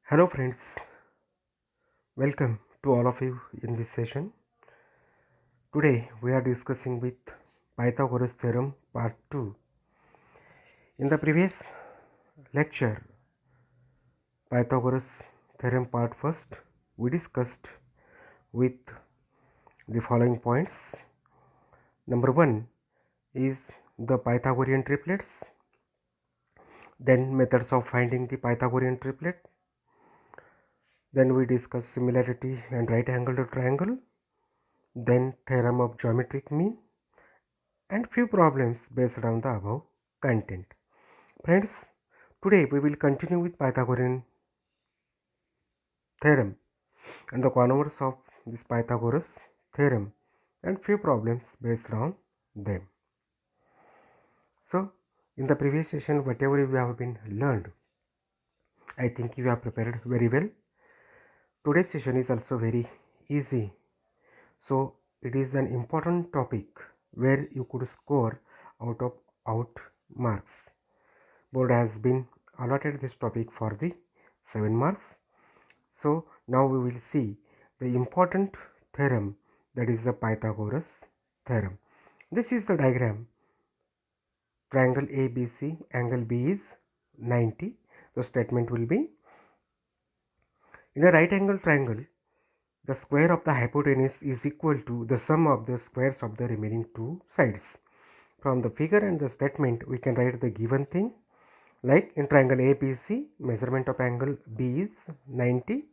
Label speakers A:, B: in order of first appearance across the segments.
A: Hello friends, welcome to all of you in this session. Today we are discussing with Pythagoras theorem part 2. In the previous lecture, Pythagoras theorem part 1st, we discussed with the following points. Number 1 is the Pythagorean triplets, then methods of finding the Pythagorean triplet, then we discussed similarity and right angle to triangle, then theorem of geometric mean, and few problems based on the above content. Friends, today we will continue with Pythagorean theorem and the converse of this Pythagoras theorem and few problems based on them. So, in the previous session, whatever you have been learned, I think you have prepared very well. Today's session is also very easy. So, it is an important topic where you could score out marks. Board has been allotted this topic for the 7 marks. So now we will see the important theorem, that is the Pythagoras theorem. This is the diagram. Triangle ABC, angle B is 90. The statement will be, in a right angle triangle, the square of the hypotenuse is equal to the sum of the squares of the remaining two sides. From the figure and the statement, we can write the given thing. Like in triangle ABC, measurement of angle B is 90.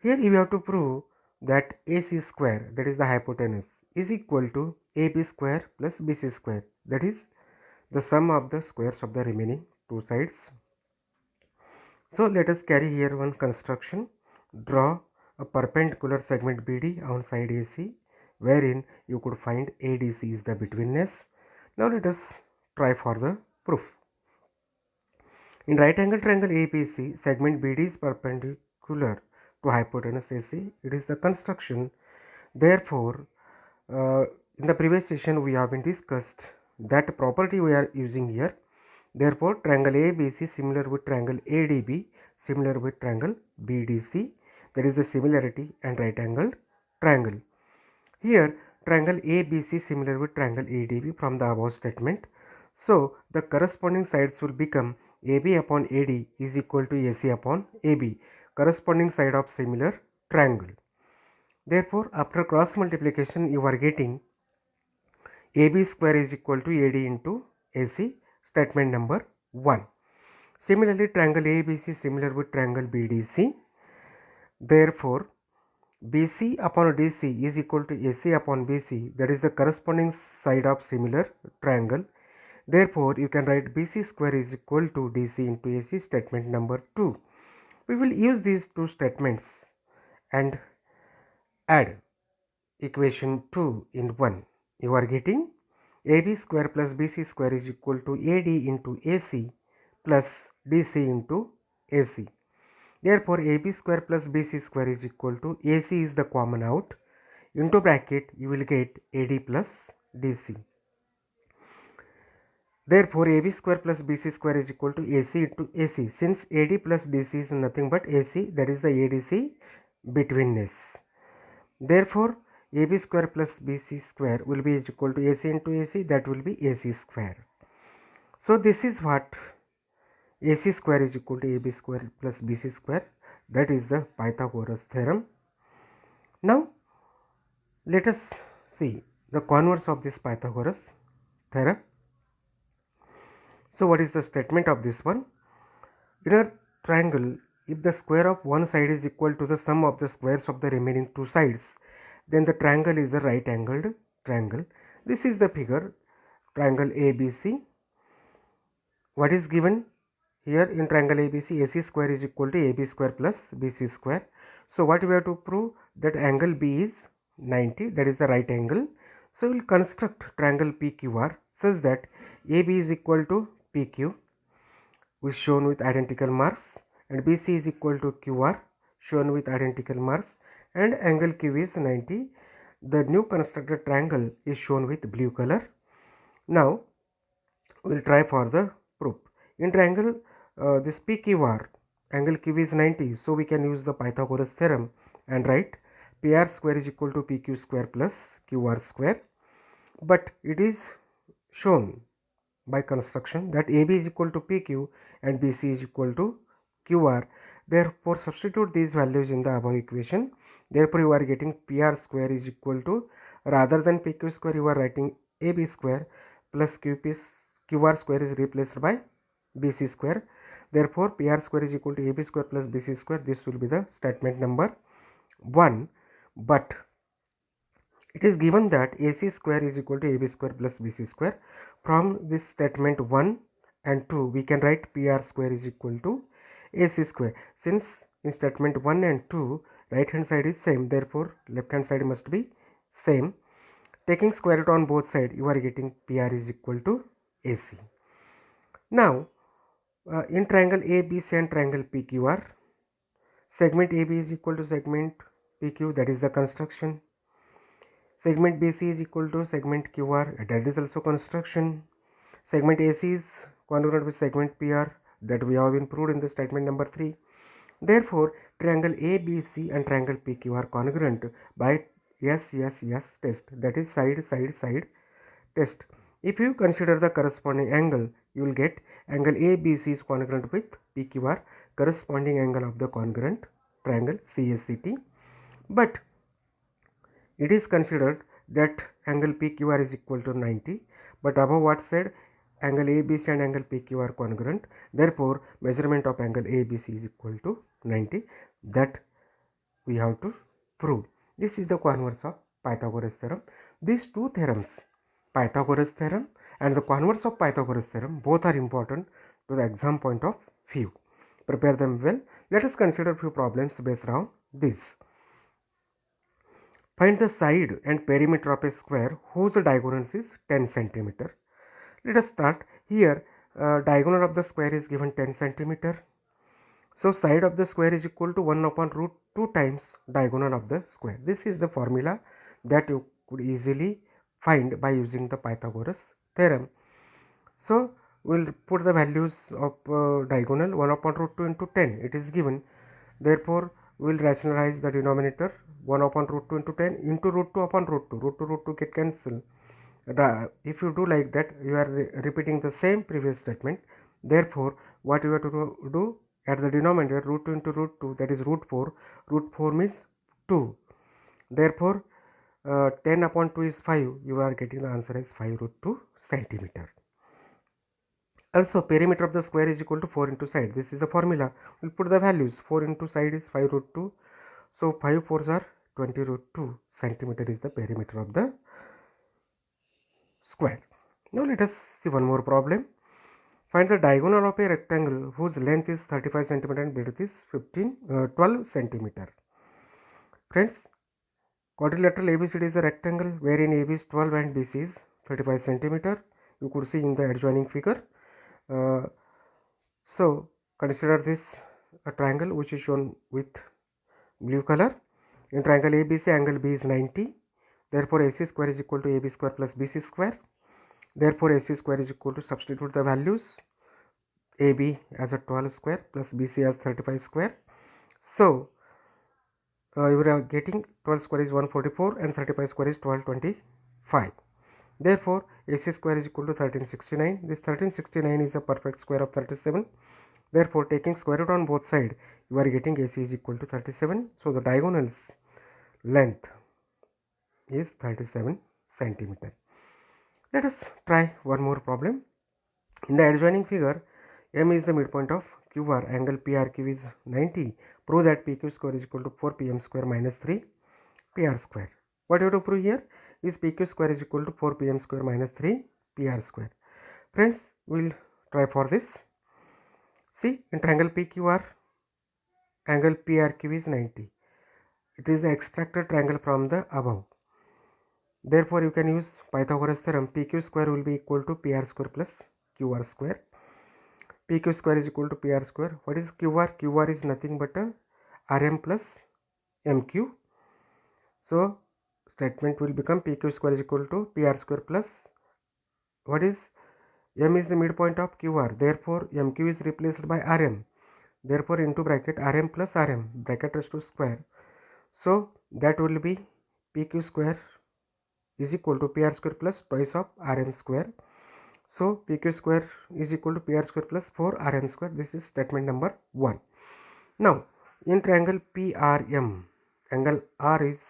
A: Here you have to prove that AC square, that is the hypotenuse, is equal to AB square plus BC square, that is the sum of the squares of the remaining two sides. So let us carry here one construction. Draw a perpendicular segment BD on side AC, wherein you could find ADC is the betweenness. Now let us try for the proof. In right angle triangle ABC, segment BD is perpendicular to hypotenuse AC. It is the construction. Therefore, in the previous session we have been discussed that property we are using here. Therefore, triangle ABC similar with triangle ADB, similar with triangle BDC. That is the similarity and right angle triangle. Here, triangle ABC similar with triangle ADB from the above statement. So, the corresponding sides will become AB upon AD is equal to AC upon AB, corresponding side of similar triangle. Therefore, after cross multiplication, you are getting AB square is equal to AD into AC, statement number 1. Similarly, triangle ABC similar with triangle BDC. Therefore, BC upon DC is equal to AC upon BC, that is the corresponding side of similar triangle. Therefore, you can write BC square is equal to DC into AC, statement number 2. We will use these two statements and add equation 2 in 1. You are getting AB square plus BC square is equal to AD into AC plus DC into AC. Therefore, AB square plus BC square is equal to AC is the common out, into bracket you will get AD plus DC. Therefore, AB square plus BC square is equal to AC into AC. Since AD plus DC is nothing but AC, that is the ADC betweenness. Therefore, AB square plus BC square will be equal to AC into AC, that will be AC square. So, this is what AC square is equal to AB square plus BC square, that is the Pythagoras theorem. Now, let us see the converse of this Pythagoras theorem. So, what is the statement of this one? In a triangle, if the square of one side is equal to the sum of the squares of the remaining two sides, then the triangle is a right angled triangle. This is the figure, triangle ABC. What is given here in triangle ABC? AC square is equal to AB square plus BC square. So what we have to prove, that angle B is 90, that is the right angle. So we will construct triangle PQR such that AB is equal to PQ, which shown with identical marks, and BC is equal to QR, shown with identical marks, and angle Q is 90. The new constructed triangle is shown with blue color. Now we will try for the proof. In triangle this PQR, angle Q is 90, so we can use the Pythagoras theorem and write PR square is equal to PQ square plus QR square. But it is shown by construction that AB is equal to PQ and BC is equal to QR. Therefore, substitute these values in the above equation. Therefore, you are getting PR square is equal to, rather than PQ square, you are writing AB square plus QR square is replaced by BC square. Therefore, PR square is equal to AB square plus BC square. This will be the statement number 1. But it is given that AC square is equal to AB square plus BC square. From this statement 1 and 2, we can write PR square is equal to AC square. Since in statement 1 and 2, right hand side is same, therefore left hand side must be same. Taking square root on both sides, you are getting PR is equal to AC. Now, in triangle ABC and triangle PQR, segment AB is equal to segment PQ, that is the construction. Segment BC is equal to segment QR, that is also construction. Segment AC is congruent with segment PR, that we have been proved in the statement number 3. Therefore, triangle ABC and triangle PQ are congruent by SSS test, that is side test. If you consider the corresponding angle, you will get angle ABC is congruent with PQR, corresponding angle of the congruent triangle CSCT. But it is considered that angle PQR is equal to 90, but above what said, angle ABC and angle PQ are congruent. Therefore, measurement of angle ABC is equal to 90. That we have to prove. This is the converse of Pythagoras theorem. These two theorems, Pythagoras theorem and the converse of Pythagoras theorem, both are important to the exam point of view. Prepare them well. Let us consider few problems based around this. Find the side and perimeter of a square whose diagonals is 10 cm. Let us start here. Diagonal of the square is given 10 cm. So side of the square is equal to 1 upon root 2 times diagonal of the square. This is the formula that you could easily find by using the Pythagoras theorem. So we'll put the values of diagonal 1 upon root 2 into 10. It is given. Therefore, we'll rationalize the denominator 1 upon root 2 into 10 into root 2 upon root 2. Root 2 get cancelled. If you do like that, you are repeating the same previous statement. Therefore, what you have to do at the denominator, root 2 into root 2, that is root 4. Root 4 means 2. Therefore, 10 upon 2 is 5. You are getting the answer as 5 root 2 centimeter. Also, perimeter of the square is equal to 4 into side. This is the formula. We'll put the values. 4 into side is 5 root 2. So 5 4s are 20 root 2 centimeter is the perimeter of the square. Now let us see one more problem. Find the diagonal of a rectangle whose length is 35 centimeter and breadth is 12 centimeter. Friends, quadrilateral ABCD is a rectangle wherein AB is 12 and BC is 35 centimeter. You could see in the adjoining figure. So consider this a triangle which is shown with blue color. In triangle ABC, angle B is 90. Therefore, AC square is equal to AB square plus BC square. Therefore, AC square is equal to, substitute the values, AB as a 12 square plus BC as 35 square. So, you are getting 12 square is 144 and 35 square is 1225. Therefore, AC square is equal to 1369. This 1369 is a perfect square of 37. Therefore, taking square root on both sides, you are getting AC is equal to 37. So, the diagonal's length is 37 centimeter. Let us try one more problem. In the adjoining figure, M is the midpoint of QR. Angle PRQ is 90. Prove that PQ square is equal to 4PM square minus 3 PR square. What you have to prove here is PQ square is equal to 4PM square minus 3 PR square. Friends, we'll try for this. See, in triangle PQR, angle PRQ is 90. It is the extracted triangle from the above. Therefore, you can use Pythagoras theorem. PQ square will be equal to PR square plus QR square. PQ square is equal to PR square. What is QR? QR is nothing but a RM plus MQ. So, statement will become PQ square is equal to PR square plus, what is, M is the midpoint of QR. Therefore, MQ is replaced by RM. therefore into bracket rm plus rm bracket raised to square. So that will be pq square is equal to pr square plus twice of rm square. So pq square is equal to pr square plus 4rm square. This is statement number 1. Now in triangle PRM, angle R is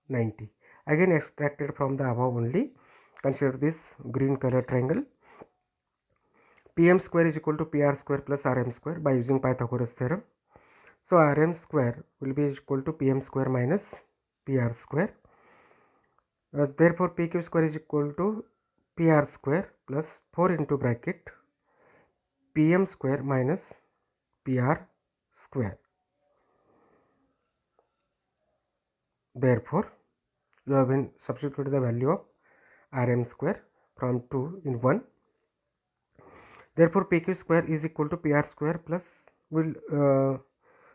A: 90. Again extracted from the above only. Consider this green color triangle. PM square is equal to PR square plus RM square by using Pythagoras theorem. So RM square will be equal to PM square minus PR square. Therefore PQ square is equal to PR square plus 4 into bracket PM square minus PR square. Therefore you have been substituted the value of Rm square from 2 in 1. Therefore PQ square is equal to PR square plus, will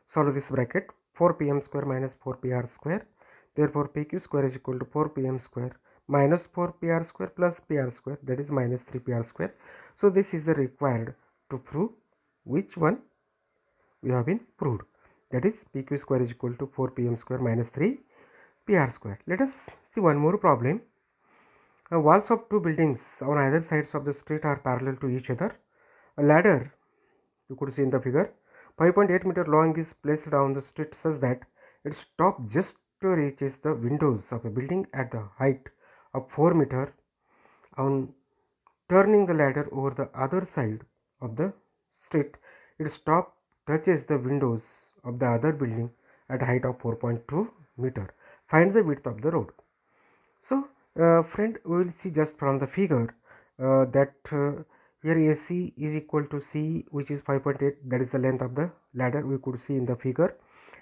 A: solve this bracket, 4PM square minus 4PR square. Therefore PQ square is equal to 4PM square minus 4PR square plus PR square, that is minus 3PR square. So this is the required to prove which one we have been proved, that is PQ square is equal to 4PM square minus 3PR square. Let us see one more problem. Walls of two buildings on either sides of the street are parallel to each other. A ladder, you could see in the figure, 5.8 meter long is placed down the street such that its top just reaches the windows of a building at the height of 4 meter. On turning the ladder over the other side of the street, its top touches the windows of the other building at a height of 4.2 meter. Find the width of the road. So friend, we will see just from the figure that here AC is equal to C, which is 5.8, that is the length of the ladder we could see in the figure.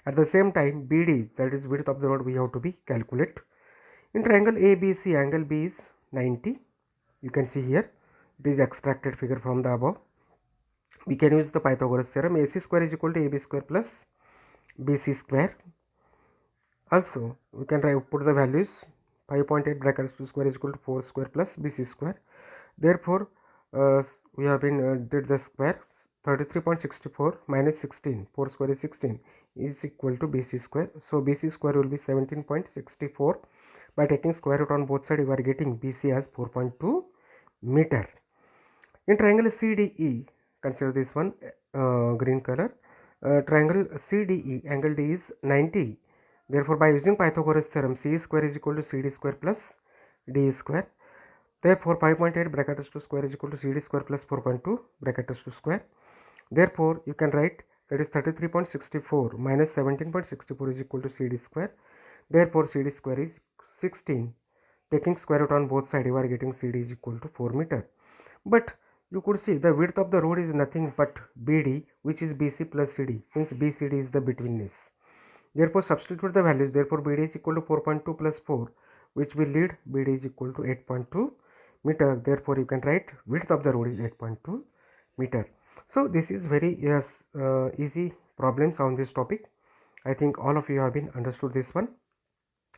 A: At the same time BD, that is width of the road, we have to be calculate. In triangle ABC, angle B is 90. You can see here it is extracted figure from the above. We can use the Pythagoras theorem. AC square is equal to AB square plus BC square. Also we can put the values. 5.8 bracket 2 square is equal to 4 square plus BC square. Therefore we have been did the square. 33.64 minus 16, 4 square is 16, is equal to BC square. So BC square will be 17.64. By taking square root on both sides, you are getting BC as 4.2 meter. In triangle CDE, consider this one green color. Triangle CDE, angle D is 90. Therefore by using Pythagoras theorem, C square is equal to CD square plus D square. Therefore 5.8 bracket is to square is equal to CD square plus 4.2 bracket is to square. Therefore you can write that is 33.64 minus 17.64 is equal to CD square. Therefore CD square is 16. Taking square root on both sides, you are getting CD is equal to 4 meter. But you could see the width of the road is nothing but BD, which is BC plus CD, since BCD is the betweenness. Therefore substitute the values. Therefore BD is equal to 4.2 plus 4, which will lead BD is equal to 8.2 meter. Therefore you can write width of the road is 8.2 meter. So this is very easy problems on this topic. I think all of you have been understood this one.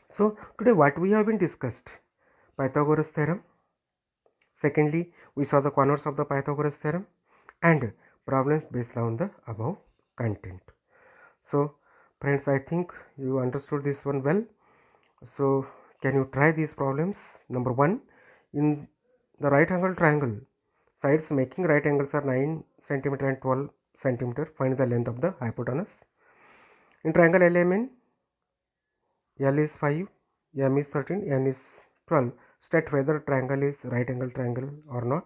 A: So today what we have been discussed: Pythagoras theorem. Secondly, we saw the corners of the Pythagoras theorem and problems based on the above content. So friends, I think you understood this one well. So can you try these problems? Number 1, in the right angle triangle, sides making right angles are 9 cm and 12 cm. Find the length of the hypotenuse. In triangle LMN, L is 5, M is 13, N is 12. State whether triangle is right angle triangle or not.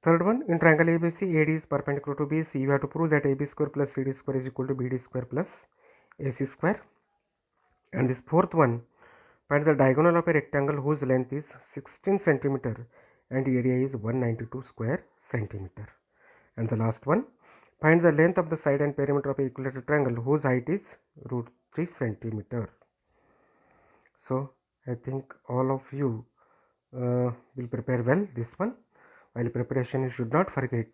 A: Third one, in triangle ABC, AD is perpendicular to BC. You have to prove that AB square plus CD square is equal to BD square plus AC square. And this fourth one, find the diagonal of a rectangle whose length is 16 centimeter and area is 192 square centimeter. And the last one, find the length of the side and perimeter of a equilateral triangle whose height is root 3 centimeter. So I think all of you will prepare well this one. While preparation, you should not forget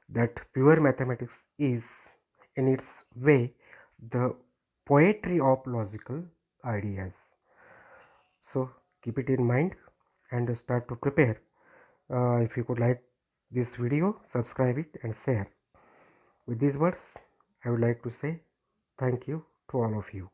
A: that pure mathematics is in its way the poetry of logical ideas. So keep it in mind and start to prepare. If you could like this video, subscribe it and share. With these words, I would like to say thank you to all of you.